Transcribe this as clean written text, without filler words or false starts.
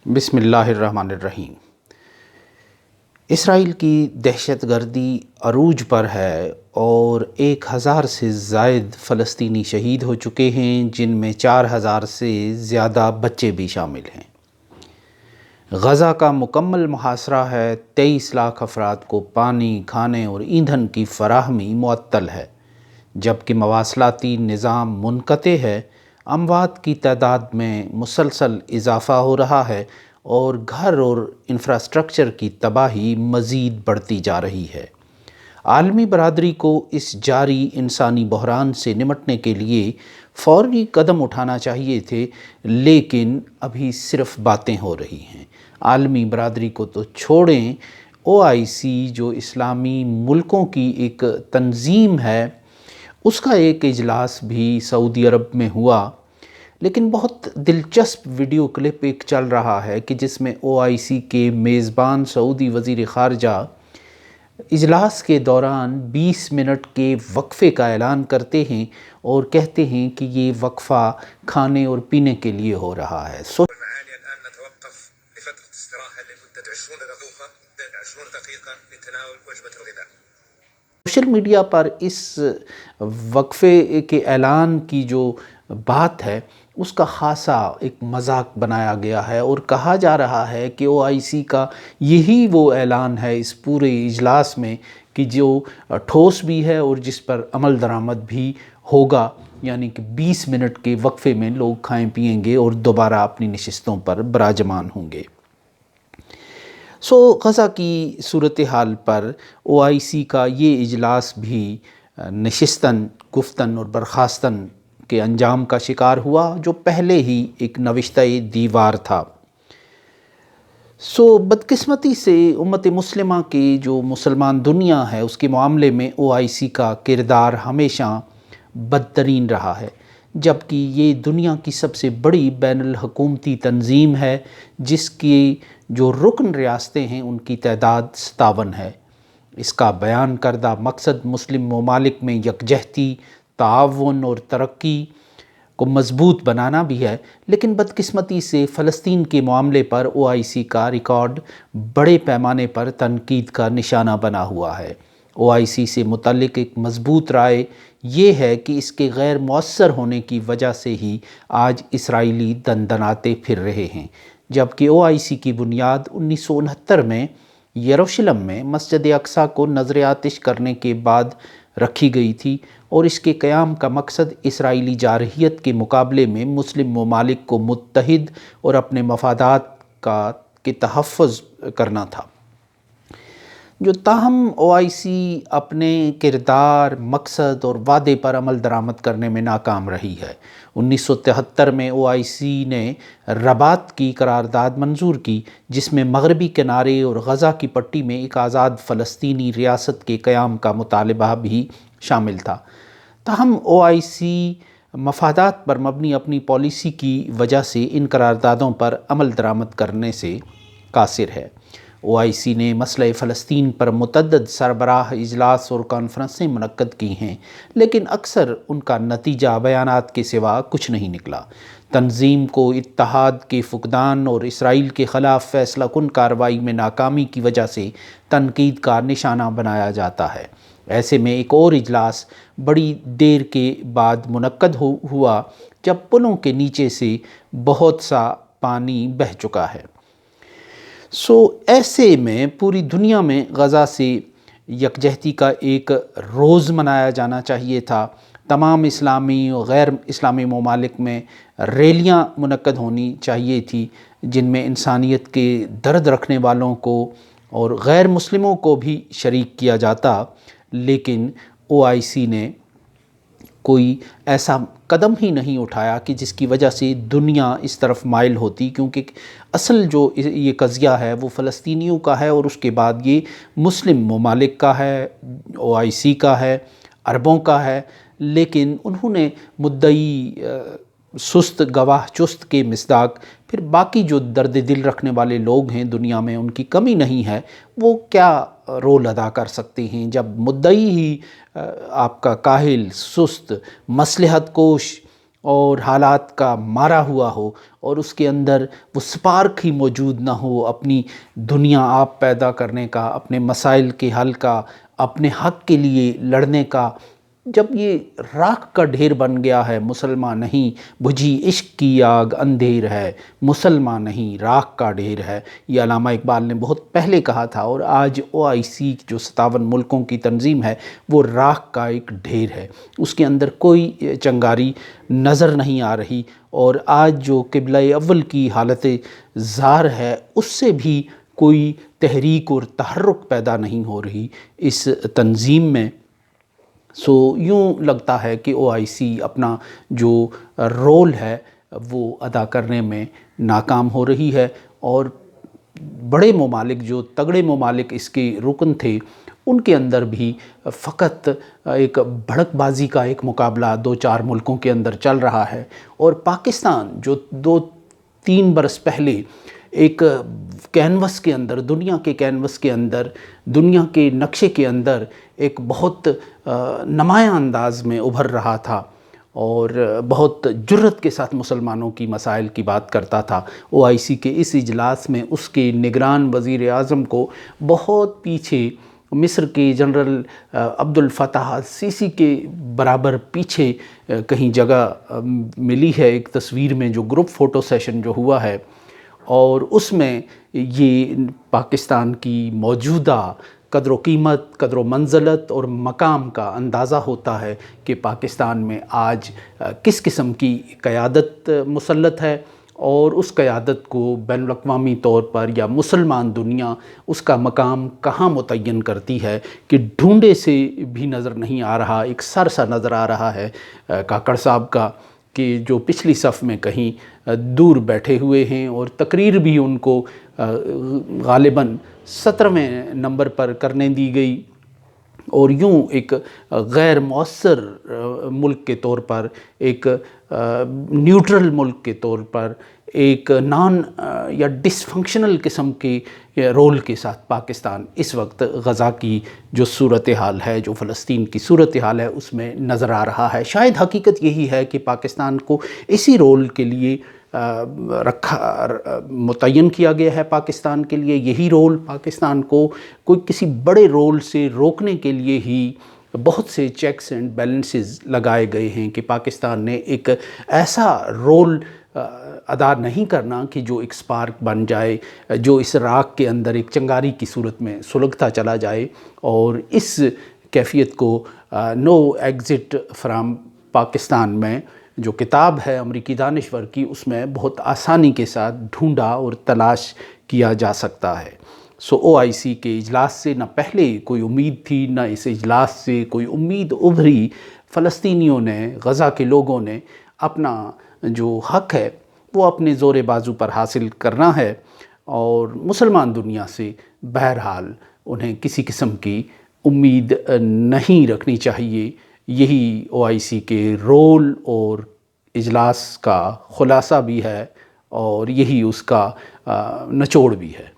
بسم اللہ الرحمن الرحیم۔ اسرائیل کی دہشت گردی عروج پر ہے اور 1000 سے زائد فلسطینی شہید ہو چکے ہیں، جن میں 4000 سے زیادہ بچے بھی شامل ہیں۔ غزہ کا مکمل محاصرہ ہے، 23 لاکھ افراد کو پانی، کھانے اور ایندھن کی فراہمی معطل ہے، جبکہ مواصلاتی نظام منقطع ہے۔ اموات کی تعداد میں مسلسل اضافہ ہو رہا ہے اور گھر اور انفراسٹرکچر کی تباہی مزید بڑھتی جا رہی ہے۔ عالمی برادری کو اس جاری انسانی بحران سے نمٹنے کے لیے فوری قدم اٹھانا چاہیے تھے، لیکن ابھی صرف باتیں ہو رہی ہیں۔ عالمی برادری کو تو چھوڑیں، OIC جو اسلامی ملکوں کی ایک تنظیم ہے، اس کا ایک اجلاس بھی سعودی عرب میں ہوا، لیکن بہت دلچسپ ویڈیو کلپ ایک چل رہا ہے کہ جس میں OIC کے میزبان سعودی وزیر خارجہ اجلاس کے دوران 20 منٹ کے وقفے کا اعلان کرتے ہیں اور کہتے ہیں کہ یہ وقفہ کھانے اور پینے کے لیے ہو رہا ہے۔ سوشل میڈیا پر اس وقفے کے اعلان کی جو بات ہے، اس کا خاصا ایک مذاق بنایا گیا ہے اور کہا جا رہا ہے کہ OIC کا یہی وہ اعلان ہے اس پورے اجلاس میں کہ جو ٹھوس بھی ہے اور جس پر عمل درآمد بھی ہوگا، یعنی کہ 20 منٹ کے وقفے میں لوگ کھائیں پئیں گے اور دوبارہ اپنی نشستوں پر براجمان ہوں گے۔ غزہ کی صورتحال پر OIC کا یہ اجلاس بھی نشستن، گفتن اور برخاستن کے انجام کا شکار ہوا، جو پہلے ہی ایک نوشتہ دیوار تھا۔ بدقسمتی سے امت مسلمہ کی جو مسلمان دنیا ہے، اس کے معاملے میں OIC کا کردار ہمیشہ بدترین رہا ہے، جبکہ یہ دنیا کی سب سے بڑی بین الحکومتی تنظیم ہے، جس کی جو رکن ریاستیں ہیں ان کی تعداد 57 ہے۔ اس کا بیان کردہ مقصد مسلم ممالک میں یکجہتی، تعاون اور ترقی کو مضبوط بنانا بھی ہے، لیکن بدقسمتی سے فلسطین کے معاملے پر OIC کا ریکارڈ بڑے پیمانے پر تنقید کا نشانہ بنا ہوا ہے۔ OIC سے متعلق ایک مضبوط رائے یہ ہے کہ اس کے غیر مؤثر ہونے کی وجہ سے ہی آج اسرائیلی دندناتے پھر رہے ہیں، جبکہ OIC کی بنیاد 1969 میں یروشلم میں مسجد اقصیٰ کو نذر آتش کرنے کے بعد رکھی گئی تھی، اور اس کے قیام کا مقصد اسرائیلی جارحیت کے مقابلے میں مسلم ممالک کو متحد اور اپنے مفادات کے تحفظ کرنا تھا۔ جو تاہم OIC اپنے کردار، مقصد اور وعدے پر عمل درآمد کرنے میں ناکام رہی ہے۔ 1973 میں OIC نے رباط کی قرارداد منظور کی، جس میں مغربی کنارے اور غزہ کی پٹی میں ایک آزاد فلسطینی ریاست کے قیام کا مطالبہ بھی شامل تھا۔ تاہم OIC مفادات پر مبنی اپنی پالیسی کی وجہ سے ان قراردادوں پر عمل درآمد کرنے سے قاصر ہے۔ OIC نے مسئلہ فلسطین پر متعدد سربراہ اجلاس اور کانفرنسیں منعقد کی ہیں، لیکن اکثر ان کا نتیجہ بیانات کے سوا کچھ نہیں نکلا۔ تنظیم کو اتحاد کے فقدان اور اسرائیل کے خلاف فیصلہ کن کارروائی میں ناکامی کی وجہ سے تنقید کا نشانہ بنایا جاتا ہے۔ ایسے میں ایک اور اجلاس بڑی دیر کے بعد منعقد ہوا، جب پلوں کے نیچے سے بہت سا پانی بہہ چکا ہے۔ ایسے میں پوری دنیا میں غزہ سے یکجہتی کا ایک روز منایا جانا چاہیے تھا۔ تمام اسلامی اور غیر اسلامی ممالک میں ریلیاں منعقد ہونی چاہیے تھی، جن میں انسانیت کے درد رکھنے والوں کو اور غیر مسلموں کو بھی شریک کیا جاتا، لیکن OIC نے کوئی ایسا قدم ہی نہیں اٹھایا کہ جس کی وجہ سے دنیا اس طرف مائل ہوتی، کیونکہ اصل جو یہ قضیہ ہے وہ فلسطینیوں کا ہے اور اس کے بعد یہ مسلم ممالک کا ہے، OIC کا ہے، عربوں کا ہے، لیکن انہوں نے مدعی سست گواہ چست کے مصداق پھر باقی جو درد دل رکھنے والے لوگ ہیں دنیا میں، ان کی کمی نہیں ہے، وہ کیا رول ادا کر سکتے ہیں جب مدعی ہی آپ کا کاہل، سست، مصلحت کوش اور حالات کا مارا ہوا ہو اور اس کے اندر وہ سپارک ہی موجود نہ ہو اپنی دنیا آپ پیدا کرنے کا، اپنے مسائل کے حل کا، اپنے حق کے لیے لڑنے کا، جب یہ راکھ کا ڈھیر بن گیا ہے، مسلمان نہیں بجھی عشق کی آگ اندھیر ہے، مسلمان نہیں راکھ کا ڈھیر ہے، یہ علامہ اقبال نے بہت پہلے کہا تھا، اور آج OIC جو 57 ملکوں کی تنظیم ہے وہ راکھ کا ایک ڈھیر ہے، اس کے اندر کوئی چنگاری نظر نہیں آ رہی، اور آج جو قبلہ اول کی حالت زار ہے اس سے بھی کوئی تحریک اور تحرک پیدا نہیں ہو رہی اس تنظیم میں۔ یوں لگتا ہے کہ OIC اپنا جو رول ہے وہ ادا کرنے میں ناکام ہو رہی ہے، اور بڑے ممالک جو تگڑے ممالک اس کے رکن تھے ان کے اندر بھی فقط ایک بھڑک بازی کا ایک مقابلہ 2-4 ملکوں کے اندر چل رہا ہے، اور پاکستان جو 2-3 برس پہلے ایک کینوس کے اندر، دنیا کے کینوس کے اندر، دنیا کے نقشے کے اندر ایک بہت نمایاں انداز میں ابھر رہا تھا اور بہت جرأت کے ساتھ مسلمانوں کی مسائل کی بات کرتا تھا، OIC کے اس اجلاس میں اس کے نگران وزیر اعظم کو بہت پیچھے، مصر کے جنرل عبد الفتاح السیسی کے برابر پیچھے کہیں جگہ ملی ہے ایک تصویر میں، جو گروپ فوٹو سیشن جو ہوا ہے، اور اس میں یہ پاکستان کی موجودہ قدر و قیمت، قدر و منزلت اور مقام کا اندازہ ہوتا ہے کہ پاکستان میں آج کس قسم کی قیادت مسلط ہے، اور اس قیادت کو بین الاقوامی طور پر یا مسلمان دنیا اس کا مقام کہاں متعین کرتی ہے کہ ڈھونڈے سے بھی نظر نہیں آ رہا، ایک سر سا نظر آ رہا ہے کاکڑ صاحب کا، کہ جو پچھلی صف میں کہیں دور بیٹھے ہوئے ہیں، اور تقریر بھی ان کو غالباً 17ویں نمبر پر کرنے دی گئی، اور یوں ایک غیر مؤثر ملک کے طور پر، ایک نیوٹرل ملک کے طور پر، ایک یا ڈس فنکشنل قسم کے رول کے ساتھ پاکستان اس وقت غزہ کی جو صورتحال ہے، جو فلسطین کی صورتحال ہے، اس میں نظر آ رہا ہے۔ شاید حقیقت یہی ہے کہ پاکستان کو اسی رول کے لیے متعین کیا گیا ہے، پاکستان کے لیے یہی رول، پاکستان کو کوئی کسی بڑے رول سے روکنے کے لیے ہی بہت سے چیکس اینڈ بیلنسز لگائے گئے ہیں کہ پاکستان نے ایک ایسا رول ادا نہیں کرنا کہ جو ایک سپارک بن جائے، جو اس راکھ کے اندر ایک چنگاری کی صورت میں سلگتا چلا جائے، اور اس کیفیت کو نو ایگزٹ فرام پاکستان میں جو کتاب ہے امریکی دانشور کی، اس میں بہت آسانی کے ساتھ ڈھونڈا اور تلاش کیا جا سکتا ہے۔ OIC کے اجلاس سے نہ پہلے کوئی امید تھی، نہ اس اجلاس سے کوئی امید ابھری۔ فلسطینیوں نے، غزہ کے لوگوں نے اپنا جو حق ہے وہ اپنے زور بازو پر حاصل کرنا ہے، اور مسلمان دنیا سے بہرحال انہیں کسی قسم کی امید نہیں رکھنی چاہیے۔ یہی OIC کے رول اور اجلاس کا خلاصہ بھی ہے، اور یہی اس کا نچوڑ بھی ہے۔